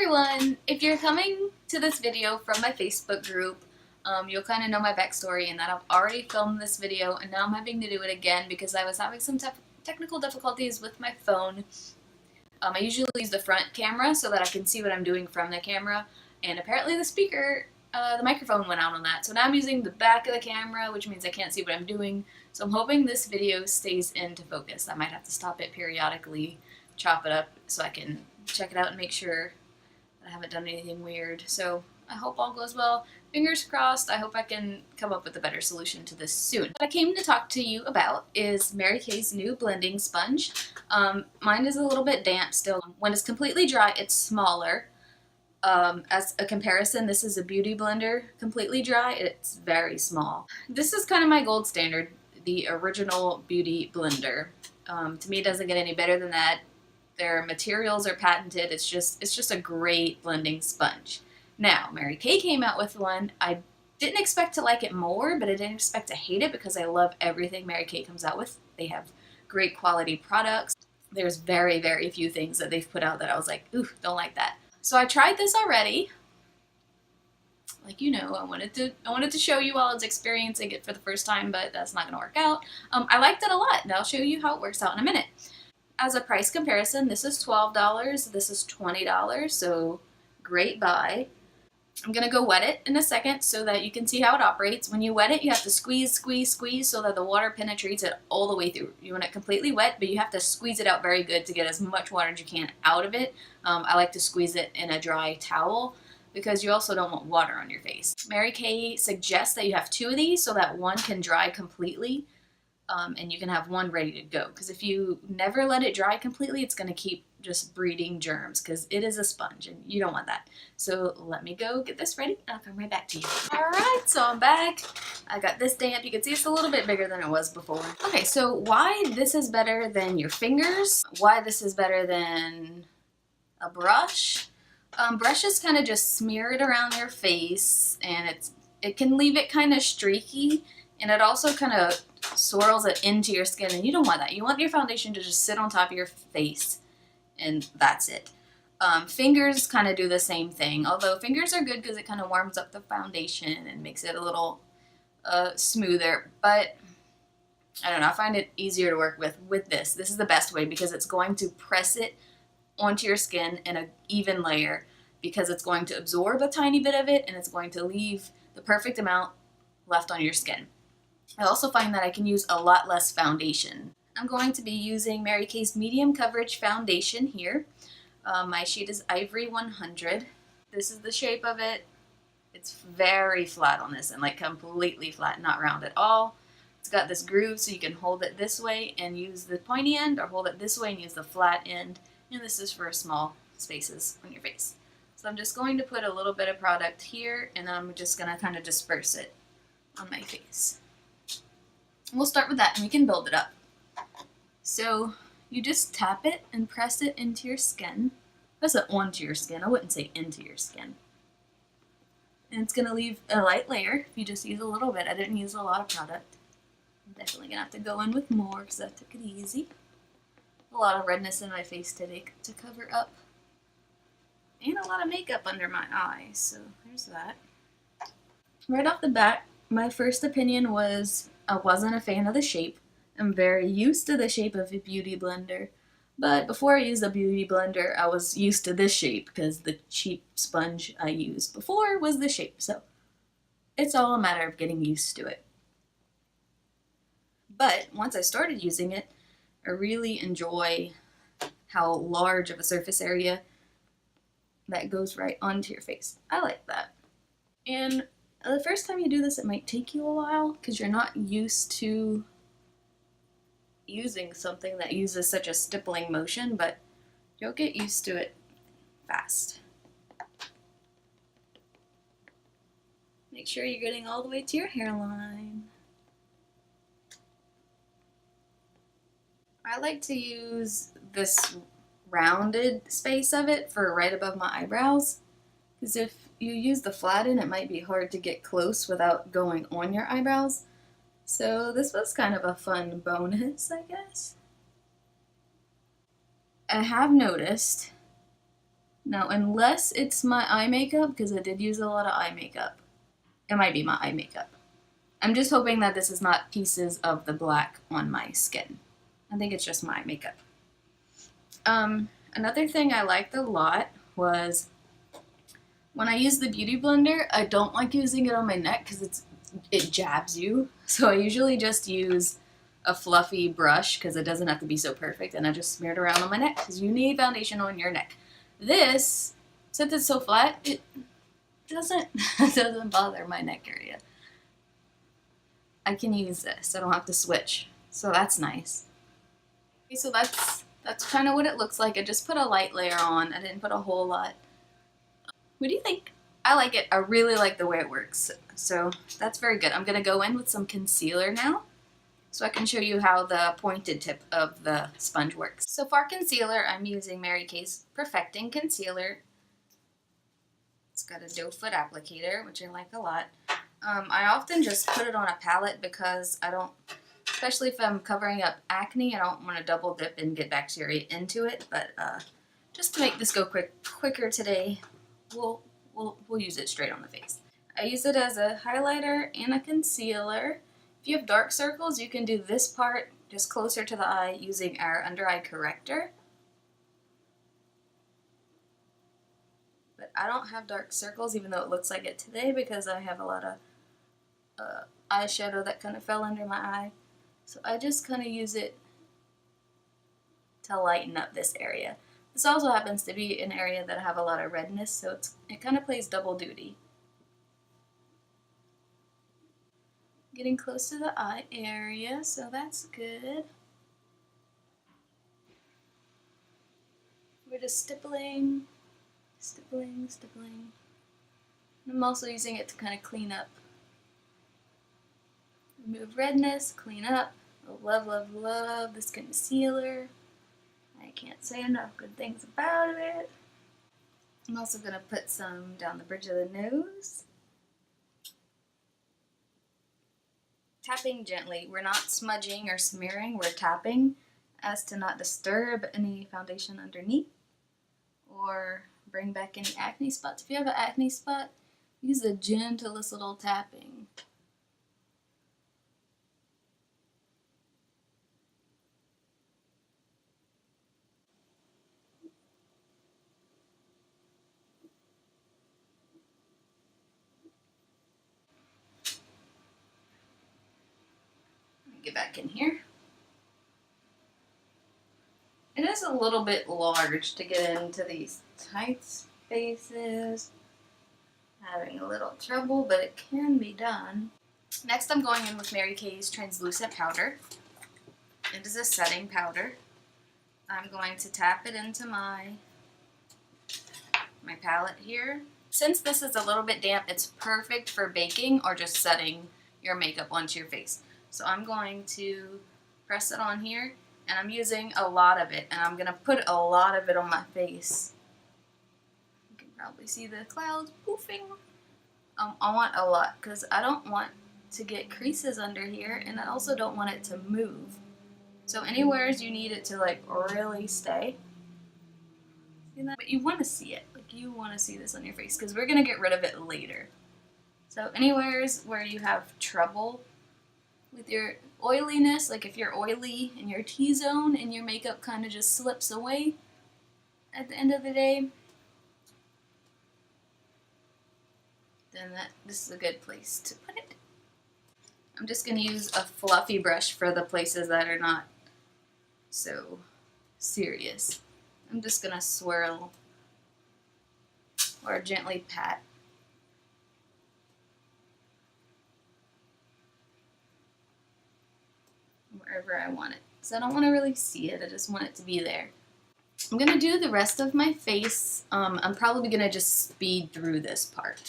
everyone! If you're coming to this video from my Facebook group, you'll kind of know my backstory and that I've already filmed this video and now I'm having to do it again because I was having some technical difficulties with my phone. I usually use the front camera so that I can see what I'm doing from the camera, and apparently the microphone went out on that. So now I'm using the back of the camera, which means I can't see what I'm doing. So I'm hoping this video stays into focus. I might have to stop it periodically, chop it up so I can check it out and make sure I haven't done anything weird. So I hope all goes well. Fingers crossed. I hope I can come up with a better solution to this soon. What I came to talk to you about is Mary Kay's new blending sponge. Mine is a little bit damp still. When it's completely dry, it's smaller. As a comparison, this is a beauty blender. Completely dry, it's very small. This is kind of my gold standard, the original beauty blender. To me, it doesn't get any better than that. Their materials are patented. It's just a great blending sponge. Now, Mary Kay came out with one. I didn't expect to like it more, but I didn't expect to hate it because I love everything Mary Kay comes out with. They have great quality products. There's very, very few things that they've put out that I was like, ooh, don't like that. So I tried this already. Like, you know, I wanted to show you while I was experiencing it for the first time, but that's not gonna work out. I liked it a lot, and I'll show you how it works out in a minute. As a price comparison, this is $12, this is $20, so great buy. I'm gonna go wet it in a second so that you can see how it operates. When you wet it, you have to squeeze, squeeze, squeeze so that the water penetrates it all the way through. You want it completely wet, but you have to squeeze it out very good to get as much water as you can out of it. I like to squeeze it in a dry towel because you also don't want water on your face. Mary Kay suggests that you have 2 of these so that one can dry completely. And you can have one ready to go, because if you never let it dry completely, it's going to keep just breeding germs because it is a sponge and you don't want that. So let me go get this ready and I'll come right back to you. Alright, so I'm back. I got this damp. You can see it's a little bit bigger than it was before. Okay, so why this is better than your fingers, why this is better than a brush. Brushes kind of just smear it around your face and it can leave it kind of streaky, and it also kind of swirls it into your skin, and you don't want that. You want your foundation to just sit on top of your face and that's it. Fingers kind of do the same thing, although fingers are good because it kind of warms up the foundation and makes it a little smoother, but I don't know, I find it easier to work with this. This is the best way because it's going to press it onto your skin in an even layer, because it's going to absorb a tiny bit of it and it's going to leave the perfect amount left on your skin. I also find that I can use a lot less foundation. I'm going to be using Mary Kay's medium coverage foundation here. My shade is Ivory 100. This is the shape of it. It's very flat on this and like completely flat, not round at all. It's got this groove so you can hold it this way and use the pointy end, or hold it this way and use the flat end. And this is for small spaces on your face. So I'm just going to put a little bit of product here and I'm just going to kind of disperse it on my face. We'll start with that and we can build it up. So you just tap it and press it into your skin. Press it onto your skin. I wouldn't say into your skin. And it's going to leave a light layer if you just use a little bit. I didn't use a lot of product. I'm definitely going to have to go in with more because I took it easy. A lot of redness in my face today to cover up. And a lot of makeup under my eyes, so there's that. Right off the bat, my first opinion was I wasn't a fan of the shape. I'm very used to the shape of a beauty blender, but before I used a beauty blender, I was used to this shape because the cheap sponge I used before was this shape, so it's all a matter of getting used to it. But once I started using it, I really enjoy how large of a surface area that goes right onto your face. I like that. And the first time you do this, it might take you a while because you're not used to using something that uses such a stippling motion, but you'll get used to it fast. Make sure you're getting all the way to your hairline. I like to use this rounded space of it for right above my eyebrows, because if you use the flat end, it might be hard to get close without going on your eyebrows. So this was kind of a fun bonus, I guess. I have noticed Now, unless it's my eye makeup, because I did use a lot of eye makeup, it might be my eye makeup. I'm just hoping that this is not pieces of the black on my skin. I think it's just my makeup. Another thing I liked a lot was when I use the Beauty Blender, I don't like using it on my neck because it jabs you. So I usually just use a fluffy brush because it doesn't have to be so perfect, and I just smear it around on my neck because you need foundation on your neck. This, since it's so flat, it doesn't bother my neck area. I can use this. I don't have to switch. So that's nice. Okay, so that's kind of what it looks like. I just put a light layer on. I didn't put a whole lot. What do you think? I like it. I really like the way it works. So that's very good. I'm going to go in with some concealer now so I can show you how the pointed tip of the sponge works. So for concealer, I'm using Mary Kay's Perfecting Concealer. It's got a doe foot applicator, which I like a lot. I often just put it on a palette because I don't, especially if I'm covering up acne, I don't want to double dip and get bacteria into it. But just to make this go quicker today, we'll use it straight on the face. I use it as a highlighter and a concealer. If you have dark circles, you can do this part just closer to the eye using our under eye corrector. But I don't have dark circles, even though it looks like it today, because I have a lot of eyeshadow that kind of fell under my eye. So I just kind of use it to lighten up this area. This also happens to be an area that I have a lot of redness, so it kind of plays double duty. Getting close to the eye area, so that's good. We're just stippling. I'm also using it to kind of clean up. Remove redness, clean up. I love this concealer. I can't say enough good things about it. I'm also going to put some down the bridge of the nose. Tapping gently. We're not smudging or smearing, we're tapping as to not disturb any foundation underneath or bring back any acne spots. If you have an acne spot, use the gentlest little tapping. Get back in here. It is a little bit large to get into these tight spaces. Having a little trouble, but it can be done. Next, I'm going in with Mary Kay's translucent powder. It is a setting powder. I'm going to tap it into my palette here. Since this is a little bit damp, it's perfect for baking or just setting your makeup onto your face. So I'm going to press it on here, and I'm using a lot of it, and I'm going to put a lot of it on my face. You can probably see the clouds poofing. I want a lot because I don't want to get creases under here, and I also don't want it to move. So anywhere you need it to like really stay. See that? But you want to see it. Like you want to see this on your face because we're going to get rid of it later. So anywheres where you have trouble with your oiliness, like if you're oily in your T-zone and your makeup kind of just slips away at the end of the day, then this is a good place to put it. I'm just going to use a fluffy brush for the places that are not so serious. I'm just going to swirl or gently pat. Wherever I want it. Because I don't want to really see it, I just want it to be there. I'm going to do the rest of my face. I'm probably going to just speed through this part.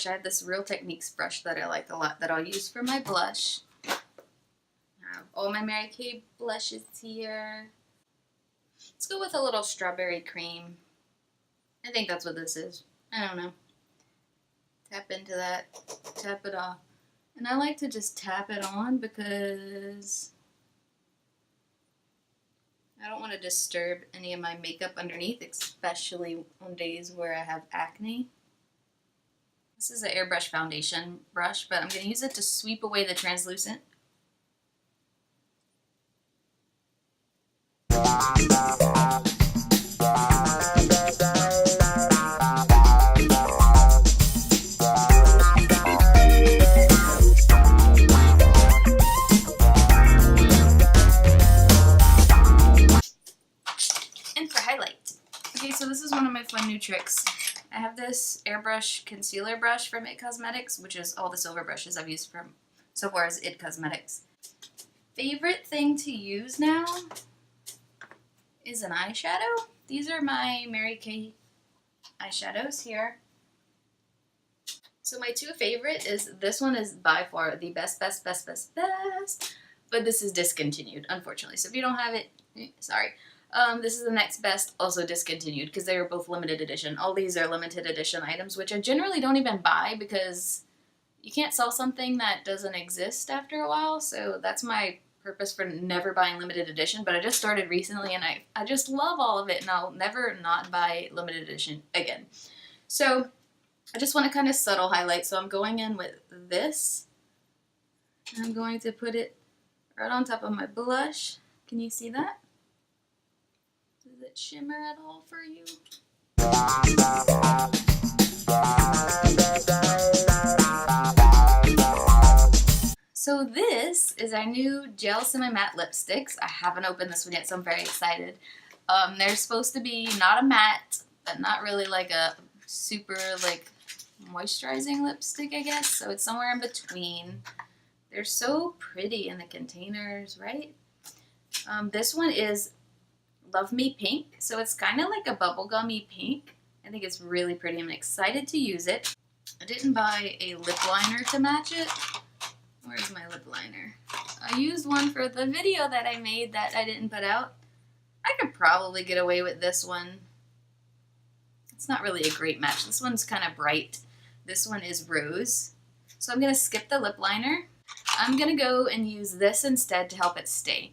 brush. I have this Real Techniques brush that I like a lot that I'll use for my blush. I have all my Mary Kay blushes here. Let's go with a little strawberry cream. I think that's what this is. I don't know. Tap into that, tap it off. And I like to just tap it on because I don't want to disturb any of my makeup underneath, especially on days where I have acne. This is an airbrush foundation brush, but I'm going to use it to sweep away the translucent. And for highlight. Okay, so this is one of my fun new tricks. I have this airbrush concealer brush from IT Cosmetics, which is all the silver brushes I've used from so far as IT Cosmetics. Favorite thing to use now is an eyeshadow. These are my Mary Kay eyeshadows here. So my two favorite is, this one is by far the best, but this is discontinued, unfortunately. So if you don't have it, sorry. This is the next best, also discontinued, because they were both limited edition. All these are limited edition items, which I generally don't even buy because you can't sell something that doesn't exist after a while, so that's my purpose for never buying limited edition. But I just started recently and I just love all of it, and I'll never not buy limited edition again. So I just want to kind of subtle highlight, so I'm going in with this, and I'm going to put it right on top of my blush. Can you see that? Does it shimmer at all for you? So this is our new Gel Semi-Matte Lipsticks. I haven't opened this one yet, so I'm very excited. They're supposed to be not a matte, but not really like a super like moisturizing lipstick, I guess. So it's somewhere in between. They're so pretty in the containers, right? This one is Love Me Pink. So it's kind of like a bubblegummy pink. I think it's really pretty. I'm excited to use it. I didn't buy a lip liner to match it. Where's my lip liner? I used one for the video that I made that I didn't put out. I could probably get away with this one. It's not really a great match. This one's kind of bright. This one is rose. So I'm going to skip the lip liner. I'm going to go and use this instead to help it stay.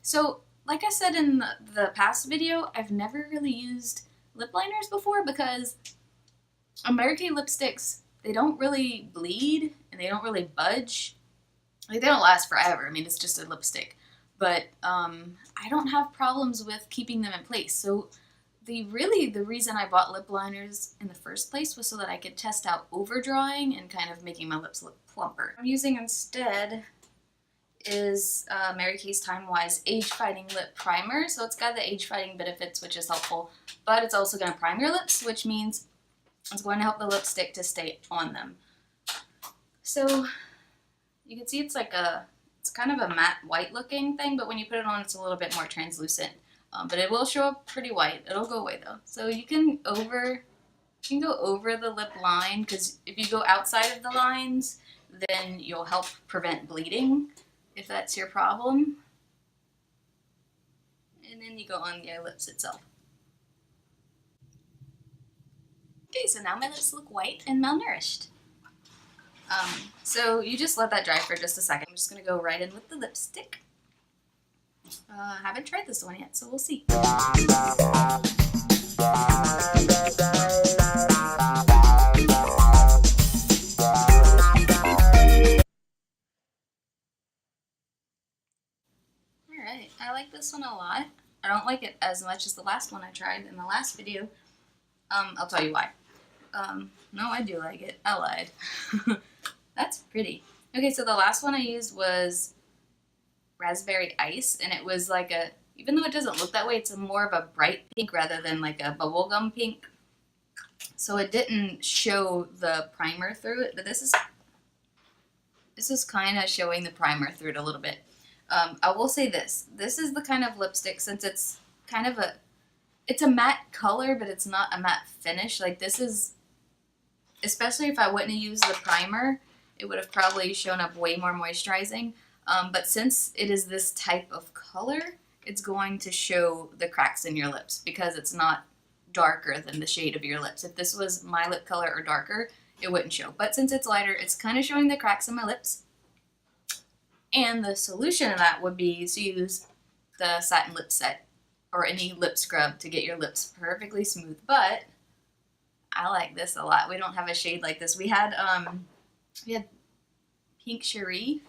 So like I said in the past video, I've never really used lip liners before because Mary Kay lipsticks, they don't really bleed and they don't really budge. Like, they don't last forever. I mean, it's just a lipstick. But I don't have problems with keeping them in place. So the reason I bought lip liners in the first place was so that I could test out overdrawing and kind of making my lips look plumper. What I'm using instead is Mary Kay's Time Wise Age Fighting Lip Primer. So it's got the age fighting benefits, which is helpful, but it's also going to prime your lips, which means it's going to help the lipstick to stay on them. So you can see it's kind of a matte white looking thing, but when you put it on, it's a little bit more translucent. But it will show up pretty white. It'll go away though. So you can go over the lip line, because if you go outside of the lines, then you'll help prevent bleeding, if that's your problem. And then you go on your lips itself. Okay, so now my lips look white and malnourished. So you just let that dry for just a second. I'm just going to go right in with the lipstick. I haven't tried this one yet, so we'll see. Alright, I like this one a lot. I don't like it as much as the last one I tried in the last video. I'll tell you why. No, I do like it. I lied. That's pretty. Okay, so the last one I used was Raspberry Ice, and it was like a, even though it doesn't look that way, it's more of a bright pink rather than like a bubblegum pink. So it didn't show the primer through it, but this is kind of showing the primer through it a little bit. I will say this is the kind of lipstick, since it's kind of it's a matte color, but it's not a matte finish. Like, this is especially if I wouldn't have used the primer, it would have probably shown up way more moisturizing. But since it is this type of color, it's going to show the cracks in your lips because it's not darker than the shade of your lips. If this was my lip color or darker, it wouldn't show. But since it's lighter, it's kind of showing the cracks in my lips. And the solution to that would be to use the Satin Lip Set or any lip scrub to get your lips perfectly smooth. But I like this a lot. We don't have a shade like this. We had Pink Cherie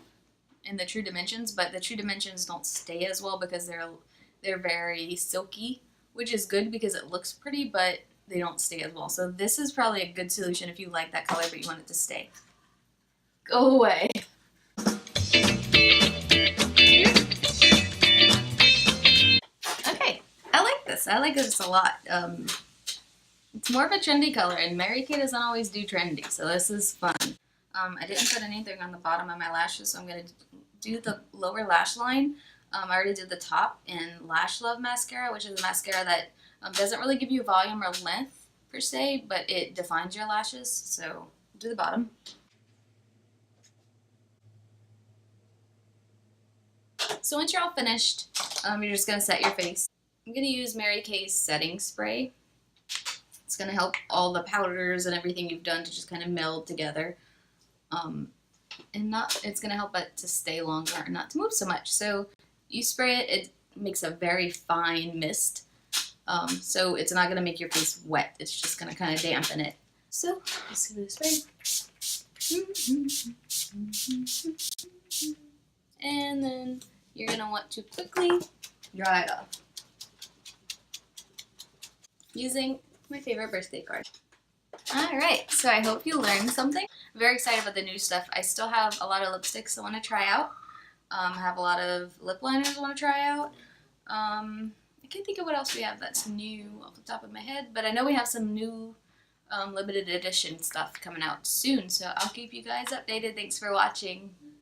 in the True Dimensions, but the True Dimensions don't stay as well because they're very silky, which is good because it looks pretty, but they don't stay as well. So this is probably a good solution if you like that color but you want it to stay. Go away. Okay, I like this. I like this a lot. It's more of a trendy color, and Mary Kay doesn't always do trendy, so this is fun. I didn't put anything on the bottom of my lashes, so I'm going to do the lower lash line. I already did the top in Lash Love mascara, which is a mascara that doesn't really give you volume or length per se, but it defines your lashes. So do the bottom. So once you're all finished, you're just going to set your face. I'm going to use Mary Kay's setting spray. It's going to help all the powders and everything you've done to just kind of meld together. It's going to help it to stay longer and not to move so much. So you spray it, it makes a very fine mist. So it's not going to make your face wet. It's just going to kind of dampen it. So let's do the spray. And then you're going to want to quickly dry it off using my favorite birthday card. Alright, so I hope you learned something. I'm very excited about the new stuff. I still have a lot of lipsticks I want to try out. I have a lot of lip liners I want to try out. I can't think of what else we have that's new off the top of my head, but I know we have some new limited edition stuff coming out soon, so I'll keep you guys updated. Thanks for watching.